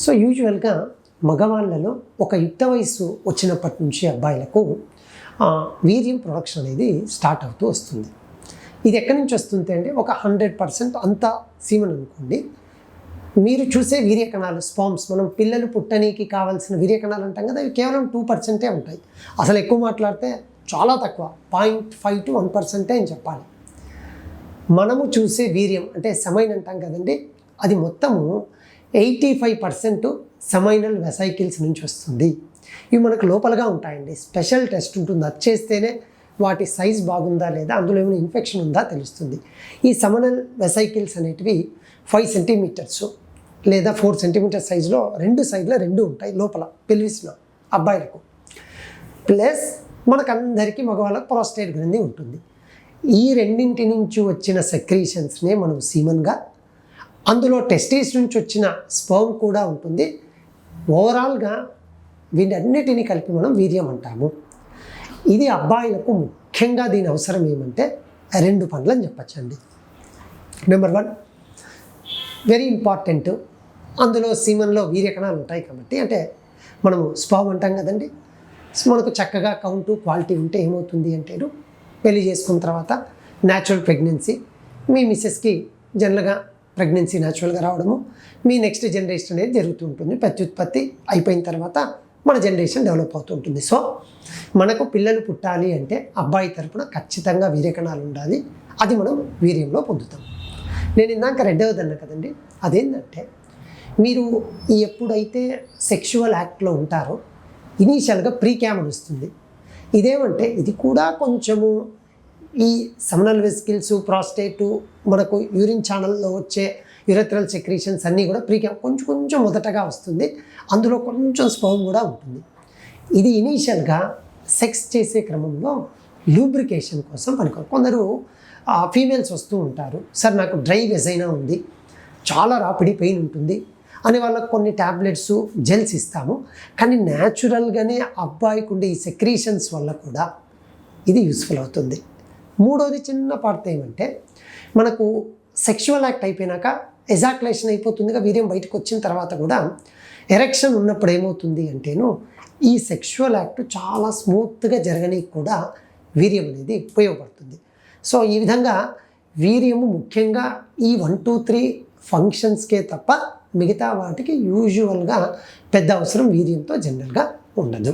So యూజువల్గా మగవాళ్ళలో ఒక యుక్త వయస్సు వచ్చినప్పటి నుంచి అబ్బాయిలకు వీర్యం ప్రొడక్షన్ అనేది స్టార్ట్ అవుతూ వస్తుంది. ఇది ఎక్కడి నుంచి వస్తుంది అంటే ఒక 100% అంతా సీమన్ అనుకోండి. మీరు చూసే వీర్యకణాలు స్పామ్స్, మనం పిల్లలు పుట్టనీకి కావాల్సిన వీర్యకణాలు అంటాం కదా, అవి కేవలం 2% ఉంటాయి. అసలు ఎక్కువ మాట్లాడితే చాలా తక్కువ, 0.5 to 1% అని చెప్పాలి. మనము చూసే వీర్యం అంటే సెమైన్ అంటాం కదండి, అది మొత్తము 85% సెమైనల్ వెసైకిల్స్ నుంచి వస్తుంది. ఇవి మనకు లోపలగా ఉంటాయండి. స్పెషల్ టెస్ట్ ఉంటుంది, అది చేస్తేనే వాటి సైజ్ బాగుందా లేదా, అందులో ఏమైనా ఇన్ఫెక్షన్ ఉందా తెలుస్తుంది. ఈ సెమైనల్ వెసైకిల్స్ అనేటివి 5 సెంటీమీటర్స్ లేదా 4 సెంటీమీటర్ సైజులో రెండు సైడ్లో రెండు ఉంటాయి లోపల పెల్విస్లో అబ్బాయిలకు. ప్లస్ మనకందరికీ మగవాళ్ళకు ప్రోస్టేట్ గ్రంథి ఉంటుంది. ఈ రెండింటి నుంచి వచ్చిన సెక్రీషన్స్నే మనం సీమన్గా, అందులో టెస్టిస్ నుంచి వచ్చిన స్పర్మ్ కూడా ఉంటుంది. ఓవరాల్గా వీటన్నిటిని కలిపి మనం వీర్యం అంటాము. ఇది అబ్బాయిలకు ముఖ్యంగా దీని అవసరం ఏమంటే 2 పనులు అని చెప్పచ్చండి. నెంబర్ 1, వెరీ ఇంపార్టెంట్, అందులో సీమన్లో వీర్యకణాలు ఉంటాయి కాబట్టి, అంటే మనము స్పర్మ్ అంటాం కదండి, మనకు చక్కగా కౌంటు క్వాలిటీ ఉంటే ఏమవుతుంది అంటే, పెళ్లి చేసుకున్న తర్వాత న్యాచురల్ ప్రెగ్నెన్సీ, మీ మిస్సెస్కి జనరల్గా ప్రెగ్నెన్సీ న్యాచురల్గా రావడము, మీ నెక్స్ట్ జనరేషన్ అనేది జరుగుతూ ఉంటుంది. ప్రత్యుత్పత్తి అయిపోయిన తర్వాత మన జనరేషన్ డెవలప్ అవుతూ ఉంటుంది. సో మనకు పిల్లలు పుట్టాలి అంటే అబ్బాయి తరపున ఖచ్చితంగా వీర్యకణాలు ఉండాలి. అది మనం వీర్యంలో పొందుతాం. నేను ఇందాక రెండవది అన్నా కదండి, అదేంటంటే మీరు ఎప్పుడైతే సెక్షువల్ యాక్ట్లో ఉంటారో ఇనీషియల్గా ప్రీక్యామ్ అని వస్తుంది. ఇదేమంటే ఇది కూడా కొంచెము ఈ సెమినల్ వెసికిల్స్, ప్రాస్టేటు, మనకు యూరిన్ ఛానల్లో వచ్చే యురెథ్రల్ సెక్రీషన్స్ అన్నీ కూడా ప్రీక్యామ్ కొంచెం మొదటగా వస్తుంది. అందులో కొంచెం స్పర్మ్ కూడా ఉంటుంది. ఇది ఇనీషియల్గా సెక్స్ చేసే క్రమంలో లూబ్రికేషన్ కోసం పనికొస్తుంది. కొందరు ఫీమేల్స్ వస్తూ ఉంటారు, సార్ నాకు డ్రై వెజైనా ఉంది, చాలా రాపిడి పెయిన్ ఉంటుంది అని వాళ్ళకు కొన్ని ట్యాబ్లెట్స్, జెల్స్ ఇస్తాము. కానీ న్యాచురల్గానే అబ్బాయికి ఉండే ఈ సెక్రీషన్స్ వల్ల కూడా ఇది యూస్ఫుల్ అవుతుంది. మూడోది చిన్న పార్ట్ ఏమంటే, మనకు సెక్షువల్ యాక్ట్ అయిపోయినాక ఎజాక్యులేషన్ అయిపోతుందిగా, వీర్యం బయటకు వచ్చిన తర్వాత కూడా ఎరెక్షన్ ఉన్నప్పుడు ఏమవుతుంది అంటేను, ఈ సెక్షువల్ యాక్ట్ చాలా స్మూత్గా జరగడానికి కూడా వీర్యం అనేది ఉపయోగపడుతుంది. సో ఈ విధంగా వీర్యము ముఖ్యంగా ఈ 1, 2, 3 ఫంక్షన్స్కే తప్ప మిగతా వాటికి యూజువల్గా పెద్ద అవసరం వీర్యంతో జనరల్గా ఉండదు.